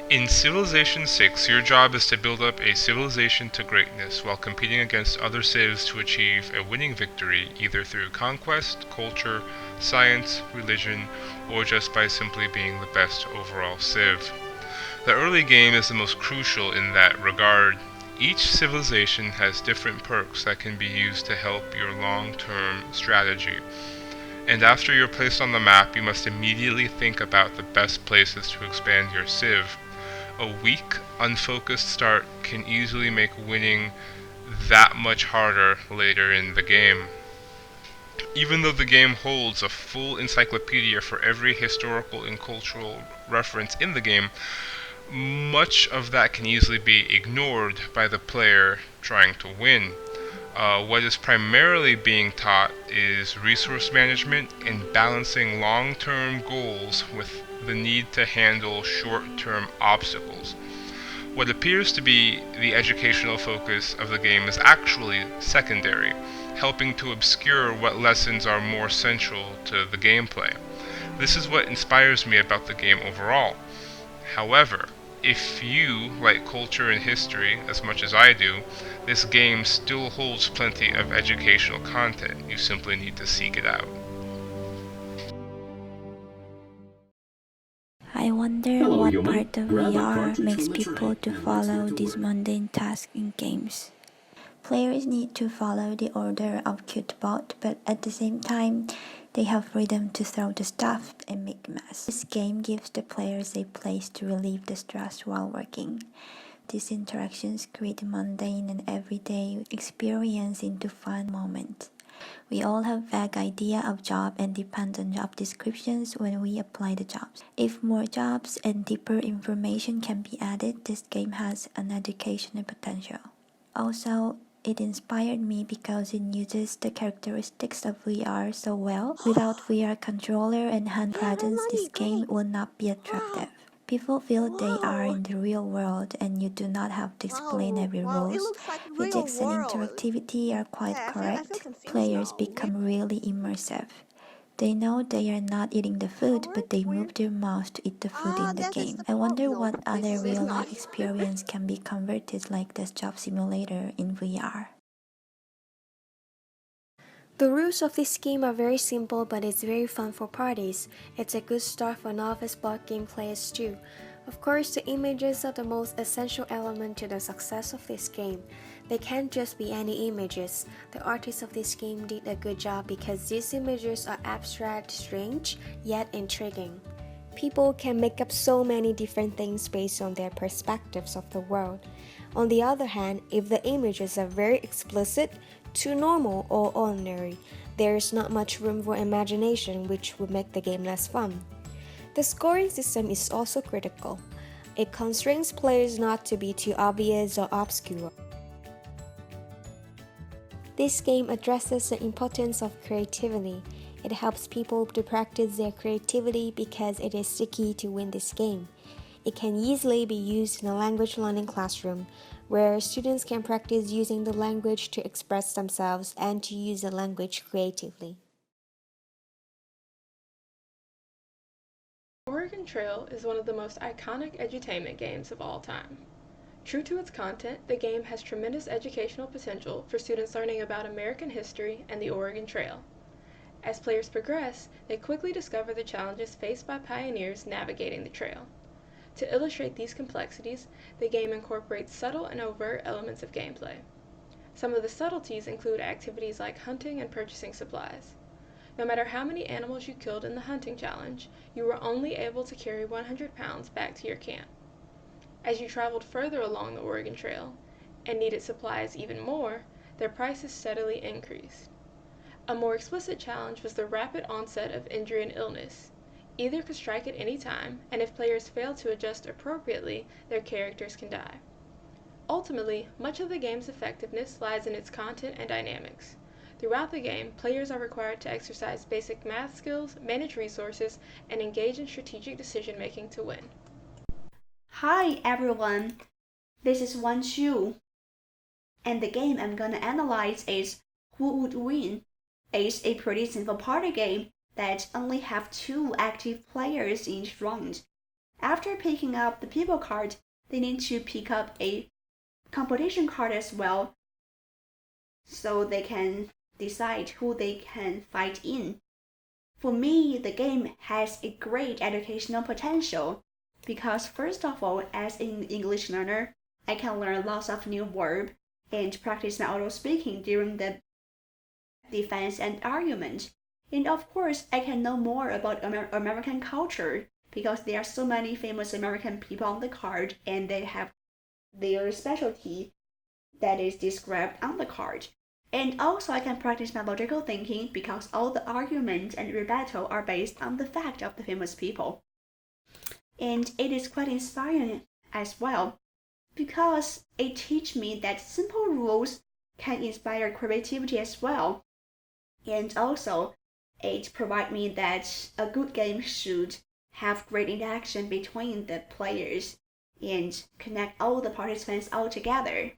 In Civilization 6, your job is to build up a civilization to greatness while competing against other civs to achieve a winning victory either through conquest, culture, science, religion, or just by simply being the best overall civ. The early game is the most crucial in that regard. Each civilization has different perks that can be used to help your long-term strategy. And after you're placed on the map, you must immediately think about the best places to expand your civ. A weak, unfocused start can easily make winning that much harder later in the game. Even though the game holds a full encyclopedia for every historical and cultural reference in the game, much of that can easily be ignored by the player trying to win. What is primarily being taught is resource management and balancing long-term goals with the need to handle short-term obstacles. What appears to be the educational focus of the game is actually secondary, helping to obscure what lessons are more central to the gameplay. This is what inspires me about the game overall. However, if you like culture and history as much as I do, this game still holds plenty of educational content. You simply need to seek it out. I wonder Hello, what human. part of Grab a VR cartridge makes from the people tray to and let's follow get to these work. mundane tasks in games. Players need to follow the order of Qtbot, but at the same time, they have freedom to throw the stuff and make mess. This game gives the players a place to relieve the stress while working. These interactions create a mundane and everyday experience into fun moments. We all have vague idea of job and depend on job descriptions when we apply the jobs. If more jobs and deeper information can be added, this game has an educational potential. Also, it inspired me because it uses the characteristics of VR so well. Without VR controller and hand presence, this game would not be attractive. People feel they are in the real world and you do not have to explain every Wow, it rules. looks like real Physics and world. interactivity are quite Okay, I feel correct. confused Players now. become really immersive. They know they are not eating the food, but they move their mouth to eat the food in the That is game. the I wonder problem. what This other is real-life not. experience can be converted like this job simulator in VR. The rules of this game are very simple, but it's very fun for parties. It's a good start for novice board game players too. Of course, the images are the most essential element to the success of this game. They can't just be any images. The artists of this game did a good job because these images are abstract, strange, yet intriguing. People can make up so many different things based on their perspectives of the world. On the other hand, if the images are very explicit, too normal or ordinary, there is not much room for imagination, which would make the game less fun. The scoring system is also critical. It constrains players not to be too obvious or obscure. This game addresses the importance of creativity. It helps people to practice their creativity because it is the key to win this game. It can easily be used in a language learning classroom, where students can practice using the language to express themselves and to use the language creatively. Oregon Trail is one of the most iconic edutainment games of all time. True to its content, the game has tremendous educational potential for students learning about American history and the Oregon Trail. As players progress, they quickly discover the challenges faced by pioneers navigating the trail. To illustrate these complexities, the game incorporates subtle and overt elements of gameplay. Some of the subtleties include activities like hunting and purchasing supplies. No matter how many animals you killed in the hunting challenge, you were only able to carry 100 pounds back to your camp. As you traveled further along the Oregon Trail and needed supplies even more, their prices steadily increased. A more explicit challenge was the rapid onset of injury and illness. Either could strike at any time, and if players fail to adjust appropriately, their characters can die. Ultimately, much of the game's effectiveness lies in its content and dynamics. Throughout the game, players are required to exercise basic math skills, manage resources, and engage in strategic decision-making to win. Hi everyone, this is Wanqiu, and the game I'm gonna analyze is Who Would Win. It's a pretty simple party game that only have 2 active players in each round. After picking up the people card, they need to pick up a competition card as well, so they can decide who they can fight in. For me, the game has a great educational potential because first of all, as an English learner, I can learn lots of new verbs and practice my auto speaking during the defense and argument. And of course, I can know more about American culture because there are so many famous American people on the card and they have their specialty that is described on the card. And also I can practice my logical thinking because all the arguments and rebuttal are based on the fact of the famous people. And it is quite inspiring as well because it teaches me that simple rules can inspire creativity as well. And also it provides me that a good game should have great interaction between the players and connect all the participants all together.